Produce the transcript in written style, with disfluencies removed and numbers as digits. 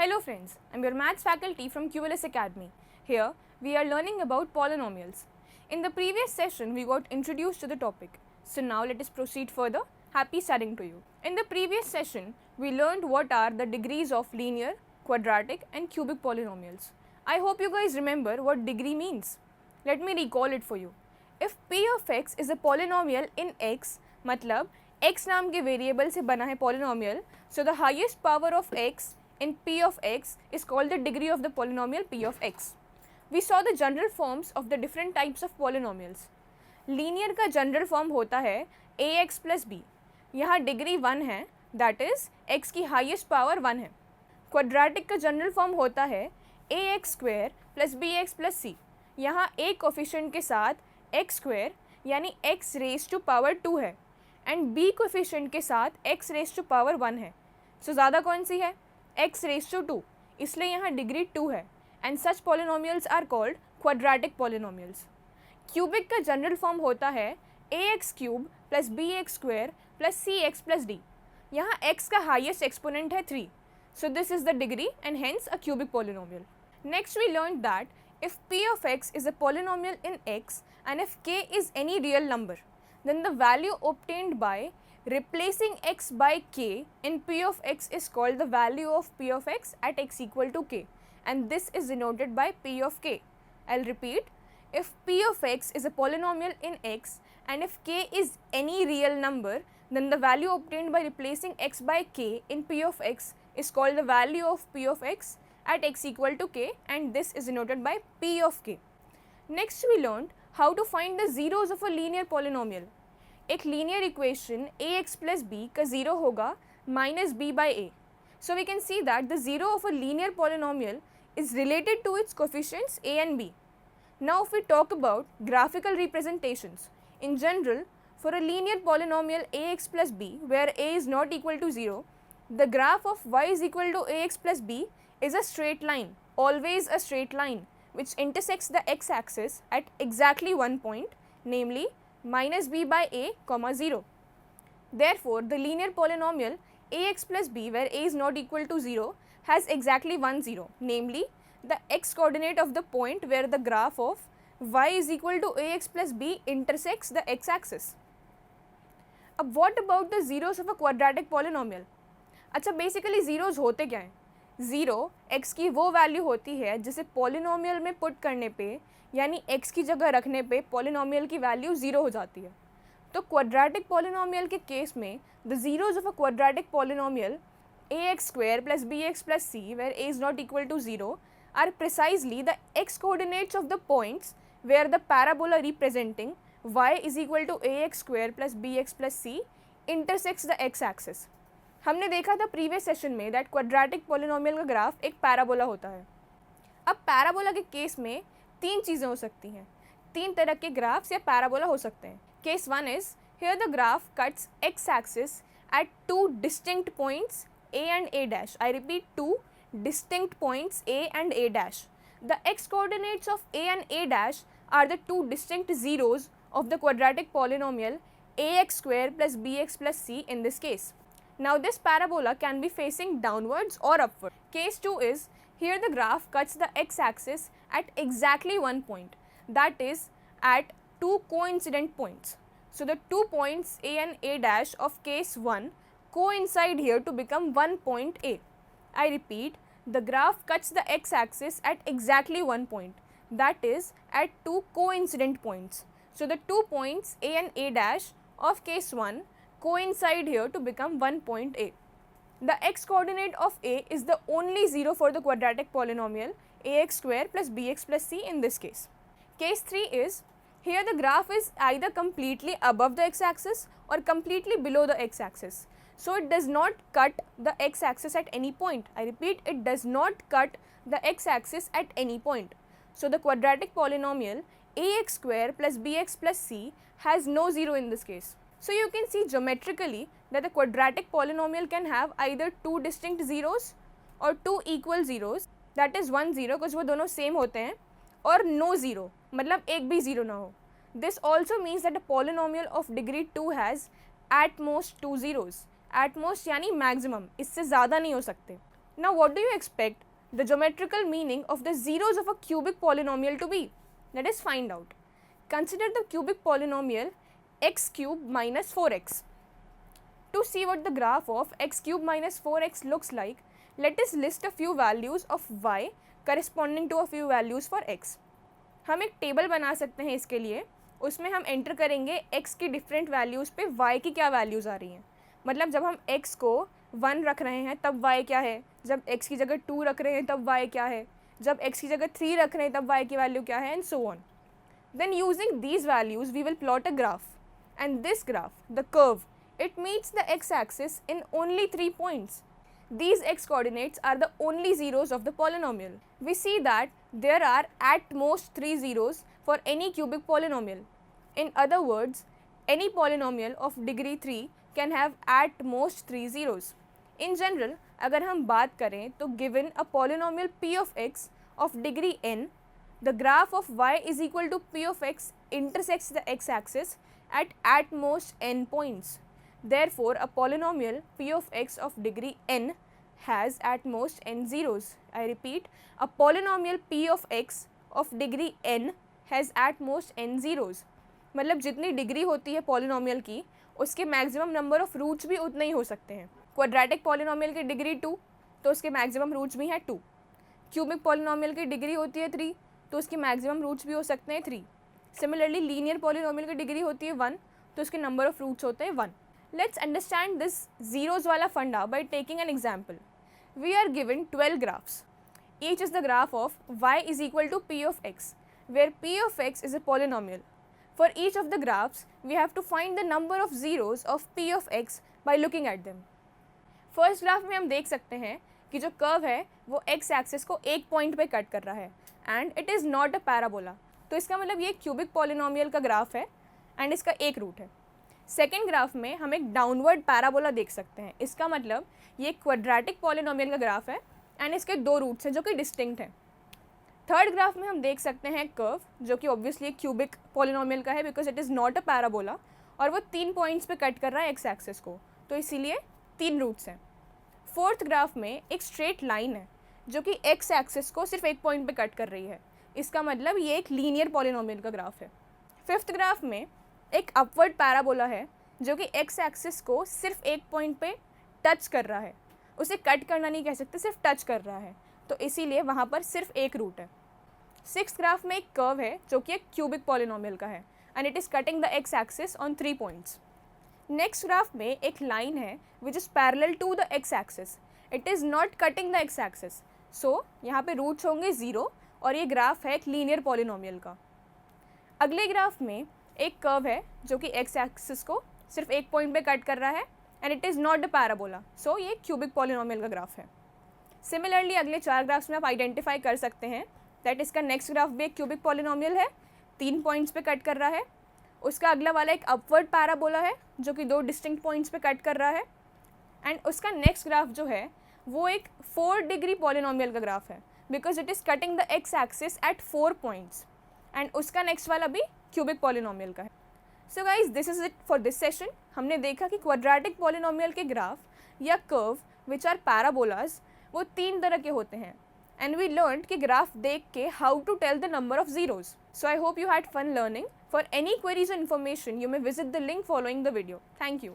Hello friends, I'm your maths faculty from QLS Academy. Here we are learning about polynomials. In the previous session we got introduced to the topic. So now let us proceed further. Happy studying to you. In the previous session we learned what are the degrees of linear, quadratic and cubic polynomials. I hope you guys remember what degree means. Let me recall it for you. If p of x is a polynomial in x, मतलब x नाम के variable से बना है polynomial, so the highest power of x in p of x is called the degree of the polynomial p of x. We saw the general forms of the different types of polynomials. Linear का general form होता है ax plus b. यहाँ degree 1 है, that is x की highest power 1 है. Quadratic का general form होता है ax square plus bx plus c. यहाँ a कोफिशिएंट के साथ x square यानी x raised to power 2 है and b कोफिशिएंट के साथ x raised to power 1 है. So ज़्यादा कौन सी है? x raised to 2, इसलिए यहाँ डिग्री 2 है and such polynomials are called quadratic polynomials. Cubic का जनरल फॉर्म होता है ax cube plus bx square plus cx plus d. यहाँ x का हाईएस्ट एक्सपोनेंट है 3, so this is the degree and hence a cubic polynomial. Next we learned that if p of x is a polynomial in x and if k is any real number, then the value obtained by replacing x by k in p of x is called the value of p of x at x equal to k, and this is denoted by p of k. I'll repeat, if p of x is a polynomial in x and if k is any real number, then the value obtained by replacing x by k in p of x is called the value of p of x at x equal to k, and this is denoted by p of k. Next we learned how to find the zeros of a linear polynomial. एक linear equation ax plus b का zero होगा minus b by a. So we can see that the zero of a linear polynomial is related to its coefficients a and b. Now if we talk about graphical representations, in general for a linear polynomial ax plus b where a is not equal to 0, the graph of y is equal to ax plus b is a straight line, always a straight line, which intersects the x-axis at exactly one point, namely minus b by a comma 0. Therefore, the linear polynomial ax plus b where a is not equal to 0 has exactly one 0, namely the x coordinate of the point where the graph of y is equal to ax plus b intersects the x-axis. अब what about the zeros of a quadratic polynomial? अच्छा, basically zeros होते क्या हैं? Zero x की वो value होती है जिसे पॉलिनोमियल में पुट करने पे यानी x की जगह रखने पे पॉलिनोमियल की वैल्यू ज़ीरो हो जाती है. तो क्वाड्रेटिक पॉलिनोमियल के केस में the zeros of a quadratic polynomial ax square plus bx plus c where a is not equal to 0 are precisely the x coordinates of the points where the parabola representing y is equal to ax square plus bx plus c intersects the x axis. हमने देखा था previous session में that quadratic polynomial का graph एक parabola होता है. अब parabola के केस में तीन चीज़ें हो सकती हैं, तीन तरह के ग्राफ्स या पैराबोला हो सकते हैं. Case one is here the graph cuts x axis eight two distinct points a and a dash. I repeat, two distinct points a and a dash. The x coordinates of a and a dash are the two distinct zeros of the quadratic polynomial ax square plus bx plus c in this case. Now this parabola can be facing downwards or upward. Case 2 is here the graph cuts the x-axis at exactly one point, that is at two coincident points. So the 2 points a and a dash of case 1 coincide here to become one point a. I repeat, the graph cuts the x-axis at exactly one point, that is at two coincident points. So the 2 points a and a dash of case 1 coincide here to become one point a. The x coordinate of a is the only zero for the quadratic polynomial ax square plus bx plus c in this case. Case 3 is here the graph is either completely above the x-axis or completely below the x-axis. So it does not cut the x-axis at any point. I repeat, it does not cut the x-axis at any point. So the quadratic polynomial ax square plus bx plus c has no zero in this case. So you can see geometrically that the quadratic polynomial can have either two distinct zeros or two equal zeros, that is one zero because वो दोनों same होते हैं, और no zero मतलब एक भी zero ना हो. This also means that a polynomial of degree 2 has at most two zeros. At most यानी maximum, इससे ज़्यादा नहीं हो सकते. Now what do you expect the geometrical meaning of the zeros of a cubic polynomial to be? Let us find out. Consider the cubic polynomial x cube minus 4x. To see what the graph of x cube minus 4x looks like, let us list a few values of y corresponding to a few values for x. हम एक table बना सकते हैं इसके लिए, उसमें हम enter करेंगे x की डिफरेंट वैल्यूज़ पे y की क्या वैल्यूज़ आ रही हैं. मतलब जब हम x को 1 रख रहे हैं तब y क्या है, जब x की जगह 2 रख रहे हैं तब y क्या है, जब x की जगह 3 रख रहे हैं तब y की वैल्यू क्या है, and so on. Then using these values we will plot a graph, and this graph, the curve, it meets the x-axis in only 3 points. These x coordinates are the only zeros of the polynomial. We see that there are at most 3 zeros for any cubic polynomial. In other words, any polynomial of degree 3 can have at most 3 zeros. In general, अगर हम बात करें तो given a polynomial p of x of degree n, the graph of y is equal to p of x intersects the x-axis at most n points. Therefore, a polynomial p of x of degree n has at most n zeros. I repeat, a polynomial p of x of degree n has at most n zeros. मतलब जितनी degree होती है polynomial की, उसके maximum number of roots भी उतने ही हो सकते हैं. क्वाड्रेटिक पॉलिनोमियल की डिग्री 2, तो उसके मैक्सिमम रूट्स भी हैं 2. क्यूबिक पॉलिनोमियल की डिग्री होती है 3, तो उसके मैक्सिमम रूट्स भी हो सकते हैं 3. सिमिलरली लीनियर पॉलिनोमियल की डिग्री होती है 1, तो उसके नंबर ऑफ रूट्स होते हैं 1. Let's understand this zeros वाला फंडा by taking an example. We are given 12 graphs. Each is the graph of y is equal to p of x, where p of x is a polynomial. For each of the graphs, we have to find the number of zeros of p of x by looking at them. First graph में हम देख सकते हैं कि जो curve है वो x axis को एक पॉइंट पे कट कर रहा है and it is not a parabola. तो इसका मतलब ये क्यूबिक पॉलिनोमियल का ग्राफ है एंड इसका एक रूट है. सेकेंड ग्राफ में हम एक डाउनवर्ड पैराबोला देख सकते हैं. इसका मतलब ये क्वाड्रेटिक पॉलिनोमियल का ग्राफ है एंड इसके 2 रूट्स हैं जो कि डिस्टिंक्ट हैं. थर्ड ग्राफ में हम देख सकते हैं कर्व जो कि ऑब्वियसली क्यूबिक पॉलिनोमियल का है because it is not a parabola, और वो 3 पॉइंट्स पे कट कर रहा है एक्स एक्सिस को, तो इसीलिए 3 रूट्स हैं. फोर्थ ग्राफ में एक स्ट्रेट लाइन है जो कि एक्स एक्सिस को सिर्फ एक पॉइंट पे कट कर रही है. इसका मतलब ये एक लीनियर पॉलिनोमियल का ग्राफ है. फिफ्थ ग्राफ में एक अपवर्ड पैराबोला है जो कि एक्स एक्सिस को सिर्फ एक पॉइंट पे टच कर रहा है. उसे कट करना नहीं कह सकते, सिर्फ टच कर रहा है, तो इसीलिए वहाँ पर सिर्फ एक रूट है. सिक्स्थ ग्राफ में एक कर्व है जो कि एक क्यूबिक पॉलिनोमियल का है and it is cutting the x axis on 3 points. Next graph में एक लाइन है which is parallel to the x axis. It is not cutting the x axis, so यहाँ पे रूट्स होंगे 0 और ये ग्राफ है एक लीनियर पॉलिनोमियल का. अगले ग्राफ में एक कर्व है जो कि एक्स एक्सिस को सिर्फ एक पॉइंट पे कट कर रहा है and it is not the parabola, so ये क्यूबिक पॉलिनोमियल का ग्राफ है. सिमिलरली अगले 4 ग्राफ्स में आप आइडेंटिफाई कर सकते हैं दैट इसका नेक्स्ट ग्राफ भी एक क्यूबिक पॉलिनोमियल है, 3 पॉइंट्स पे कट कर रहा है. उसका अगला वाला एक अपवर्ड पैराबोला है जो कि 2 डिस्टिंक्ट पॉइंट्स पे कट कर रहा है. एंड उसका नेक्स्ट ग्राफ जो है वो एक 4 डिग्री पॉलिनोमियल का ग्राफ है because it is cutting the x axis at 4 points. And उसका नेक्स्ट वाला भी क्यूबिक पॉलिनोमियल का है. So guys this is it for this session. हमने देखा कि क्वाड्रेटिक पॉलिनोमियल के ग्राफ या कर्व विच आर पैराबोलाज वो 3 तरह के होते हैं एंड वी लर्न कि ग्राफ देख के how to tell the number of zeros. So I hope you had fun learning. For any queries और information you may visit the link following the video. Thank you.